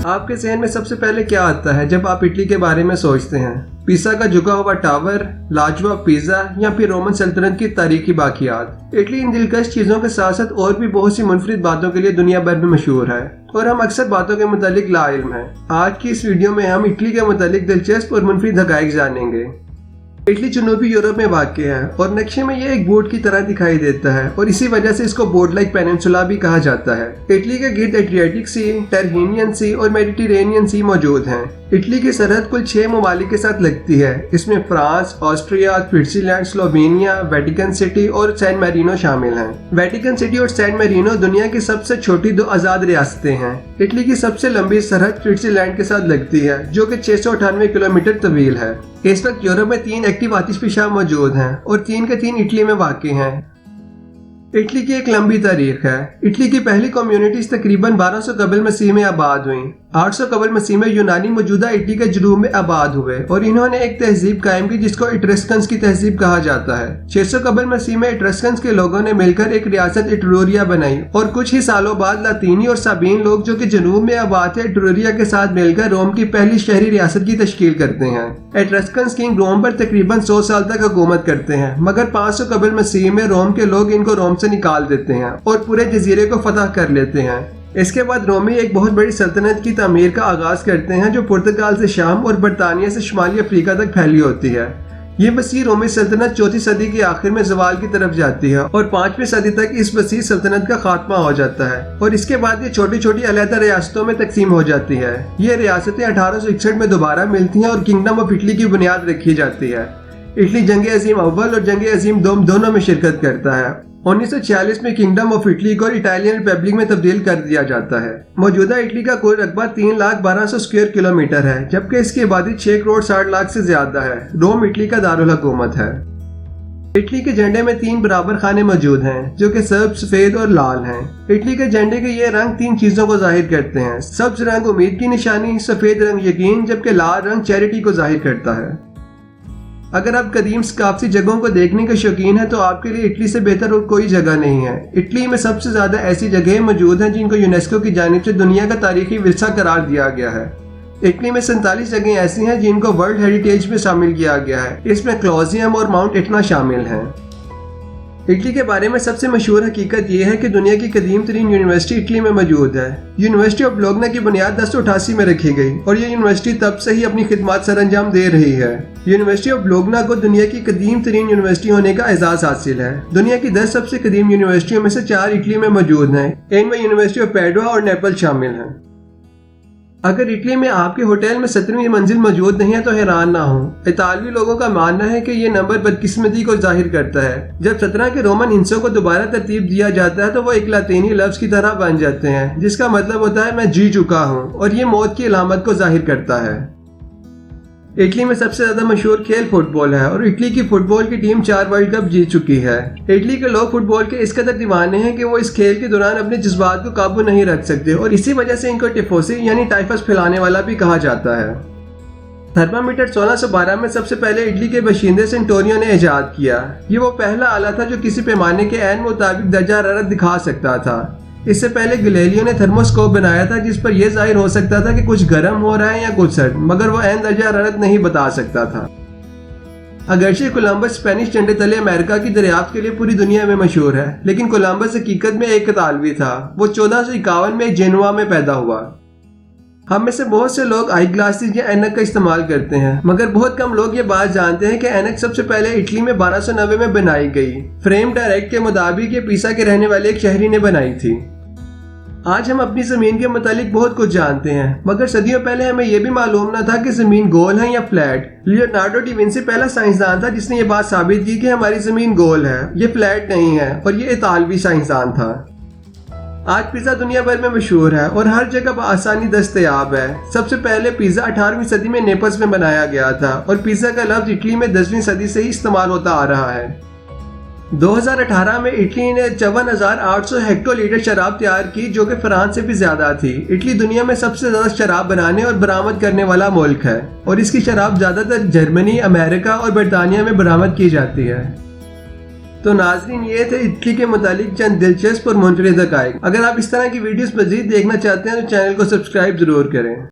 آپ کے ذہن میں سب سے پہلے کیا آتا ہے جب آپ اٹلی کے بارے میں سوچتے ہیں؟ پیسا کا جھکا ہوا ٹاور، لاجواب پیزا، یا پھر رومن سلطنت کی تاریخی باقیات؟ اٹلی ان دلکش چیزوں کے ساتھ ساتھ اور بھی بہت سی منفرد باتوں کے لیے دنیا بھر میں مشہور ہے، اور ہم اکثر باتوں کے متعلق لا علم ہیں۔ آج کی اس ویڈیو میں ہم اٹلی کے متعلق دلچسپ اور منفرد حقائق جانیں گے۔ اٹلی جنوبی یورپ میں واقع ہے اور نقشے میں یہ ایک بورڈ کی طرح دکھائی دیتا ہے، اور اسی وجہ سے اس کو بورڈ لائک پیننسولا بھی کہا جاتا ہے۔ اٹلی کے گرد ایڈریاٹک سی، ٹرہینین سی اور میڈیٹرینین سی موجود ہیں۔ اٹلی کی سرحد کل 6 ممالک کے ساتھ لگتی ہے۔ اس میں France, Austria, Switzerland, Slovenia, Vatican city اور سین میرینو شامل ہیں۔ ویٹیکن سٹی اور سین میرینو دنیا کی سب سے چھوٹی 2 آزاد ریاستیں ہیں۔ اٹلی کی سب سے لمبی سرحد سوئٹزرلینڈ کے ساتھ لگتی ہے، جو کہ 698 کلومیٹر طویل ہے۔ اس وقت یورپ میں 3 ایکٹیو آتش فشاں موجود ہیں اور 3 کے 3 اٹلی میں واقع ہیں۔ اٹلی کی ایک لمبی تاریخ ہے۔ اٹلی کی پہلی کمیونٹیز تقریباً 1200 قبل مسیح میں آباد ہوئیں۔ 800 قبل مسیح میں یونانی موجودہ اٹلی کے جنوب میں آباد ہوئے اور انہوں نے ایک تہذیب قائم کی جس کو ایٹرسکنز کی تہذیب کہا جاتا ہے۔ 600 قبل مسیح میں ایٹرسکنز کے لوگوں نے مل کر ایک ریاست ایٹروریا بنائی، اور کچھ ہی سالوں بعد لاطینی اور سابین لوگ جو کہ جنوب میں آباد تھے ایٹروریا کے ساتھ مل کر روم کی پہلی شہری ریاست کی تشکیل کرتے ہیں۔ ایٹرسکنز کنگ روم پر تقریباً 100 سال تک حکومت کرتے ہیں، مگر 500 قبل مسیح میں روم کے لوگ ان کو روم سے نکال دیتے ہیں اور پورے جزیرے کو فتح کر لیتے ہیں۔ اس کے بعد رومی ایک بہت بڑی سلطنت کی تعمیر کا آغاز کرتے ہیں جو پرتگال سے شام اور برطانیہ سے شمالی افریقہ تک پھیلی ہوتی ہے۔ یہ وسیع رومی سلطنت 4ویں صدی کے آخر میں زوال کی طرف جاتی ہے اور 5ویں صدی تک اس وسیع سلطنت کا خاتمہ ہو جاتا ہے، اور اس کے بعد یہ چھوٹی چھوٹی علیحدہ ریاستوں میں تقسیم ہو جاتی ہے۔ یہ ریاستیں 1861 میں دوبارہ ملتی ہیں اور کنگڈم آف اٹلی کی بنیاد رکھی جاتی ہے۔ اٹلی جنگ عظیم اول اور جنگ عظیم دوم دونوں میں شرکت کرتا ہے۔ 1946 میں کنگڈم آف اٹلی کو اٹالین ریپبلک میں تبدیل کر دیا جاتا ہے۔ موجودہ اٹلی کا کل رقبہ 3,12,000 اسکوائر کلومیٹر ہے، جبکہ اس کی آبادی 6,60,00,000 سے زیادہ ہے۔ روم اٹلی کا دارالحکومت ہے۔ اٹلی کے جھنڈے میں 3 برابر خانے موجود ہیں جو کہ سبز، سفید اور لال ہیں۔ اٹلی کے جھنڈے کے یہ رنگ 3 چیزوں کو ظاہر کرتے ہیں۔ سبز رنگ امید کی نشانی، سفید رنگ یقین، جبکہ لال رنگ چیریٹی کو ظاہر کرتا ہے۔ اگر آپ قدیم ثقافتی جگہوں کو دیکھنے کے شوقین ہیں تو آپ کے لیے اٹلی سے بہتر اور کوئی جگہ نہیں ہے۔ اٹلی میں سب سے زیادہ ایسی جگہیں موجود ہیں جن کو یونیسکو کی جانب سے دنیا کا تاریخی ورثہ قرار دیا گیا ہے۔ اٹلی میں 47 جگہیں ایسی ہیں جن کو ورلڈ ہیریٹیج میں شامل کیا گیا ہے۔ اس میں کولوسیوم اور ماؤنٹ ایٹنا شامل ہیں۔ اٹلی کے بارے میں سب سے مشہور حقیقت یہ ہے کہ دنیا کی قدیم ترین یونیورسٹی اٹلی میں موجود ہے۔ یونیورسٹی آف بولوگنا کی بنیاد 1088 میں رکھی گئی اور یہ یونیورسٹی تب سے ہی اپنی خدمات سر انجام دے رہی ہے۔ یونیورسٹی آف بولوگنا کو دنیا کی قدیم ترین یونیورسٹی ہونے کا اعزاز حاصل ہے۔ دنیا کی 10 سب سے قدیم یونیورسٹیوں میں سے 4 اٹلی میں موجود ہیں۔ ان میں یونیورسٹی آف پیڈوا اور نیپل شامل ہیں۔ اگر اٹلی میں آپ کے ہوٹل میں 17ویں منزل موجود نہیں ہے تو حیران نہ ہوں۔ اطالوی لوگوں کا ماننا ہے کہ یہ نمبر بدقسمتی کو ظاہر کرتا ہے۔ جب 17 کے رومن ہندسوں کو دوبارہ ترتیب دیا جاتا ہے تو وہ ایک لاطینی لفظ کی طرح بن جاتے ہیں جس کا مطلب ہوتا ہے میں جی چکا ہوں، اور یہ موت کی علامت کو ظاہر کرتا ہے۔ اٹلی میں سب سے زیادہ مشہور کھیل فٹ بال ہے اور اٹلی کی فٹ بال کی ٹیم 4 ورلڈ کپ جیت چکی ہے۔ اٹلی کے لوگ فٹ بال کے اس قدر دیوانے ہیں کہ وہ اس کھیل کے دوران اپنے جذبات کو قابو نہیں رکھ سکتے، اور اسی وجہ سے ان کو ٹیفوسی یعنی ٹائفس پھیلانے والا بھی کہا جاتا ہے۔ تھرمامیٹر 1612 میں سب سے پہلے اٹلی کے باشندے سینٹورینو نے ایجاد کیا۔ یہ وہ پہلا آلہ تھا جو کسی پیمانے کے عین مطابق درجہ حرارت دکھا سکتا تھا۔ اس سے پہلے گلیلیو نے تھرموسکوپ بنایا تھا جس پر یہ ظاہر ہو سکتا تھا کہ کچھ گرم ہو رہا ہے یا کچھ سرد، مگر وہ عین درجہ حرارت نہیں بتا سکتا تھا۔ اگرچہ کولمبس اسپینش جھنڈے تلے امریکہ کی دریافت کے لیے پوری دنیا میں مشہور ہے، لیکن کولمبس حقیقت میں ایک اطالوی تھا۔ وہ 1451 میں جینوا میں پیدا ہوا۔ ہم میں سے بہت سے لوگ آئی گلاسز یا اینک کا استعمال کرتے ہیں، مگر بہت کم لوگ یہ بات جانتے ہیں کہ اینک سب سے پہلے اٹلی میں 1290 میں بنائی گئی۔ فریم ڈائریکٹ کے مطابق یہ پیسا کے رہنے والے ایک شہری نے بنائی تھی۔ آج ہم اپنی زمین کے متعلق بہت کچھ جانتے ہیں، مگر صدیوں پہلے ہمیں یہ بھی معلوم نہ تھا کہ زمین گول ہے یا فلیٹ۔ لیونارڈو ڈی وینسی پہلا سائنسدان تھا جس نے یہ بات ثابت کی کہ ہماری زمین گول ہے، یہ فلیٹ نہیں ہے، اور یہ اطالوی سائنسدان تھا۔ آج پیزا دنیا بھر میں مشہور ہے اور ہر جگہ بآسانی دستیاب ہے۔ سب سے پہلے پیزا 18ویں صدی میں نیپلز میں بنایا گیا تھا، اور پیزا کا لفظ اٹلی میں 10ویں صدی سے ہی استعمال ہوتا آ رہا ہے۔ 2018 میں اٹلی نے 54,800 ہیکٹو لیٹر شراب تیار کی، جو کہ فرانس سے بھی زیادہ تھی۔ اٹلی دنیا میں سب سے زیادہ شراب بنانے اور برآمد کرنے والا ملک ہے، اور اس کی شراب زیادہ تر جرمنی، امریکہ اور برطانیہ میں برآمد کی جاتی ہے۔ تو ناظرین یہ تھے اٹلی کے متعلق چند دلچسپ اور منفرد حقائق۔ اگر آپ اس طرح کی ویڈیوز مزید دیکھنا چاہتے ہیں تو چینل کو سبسکرائب ضرور کریں۔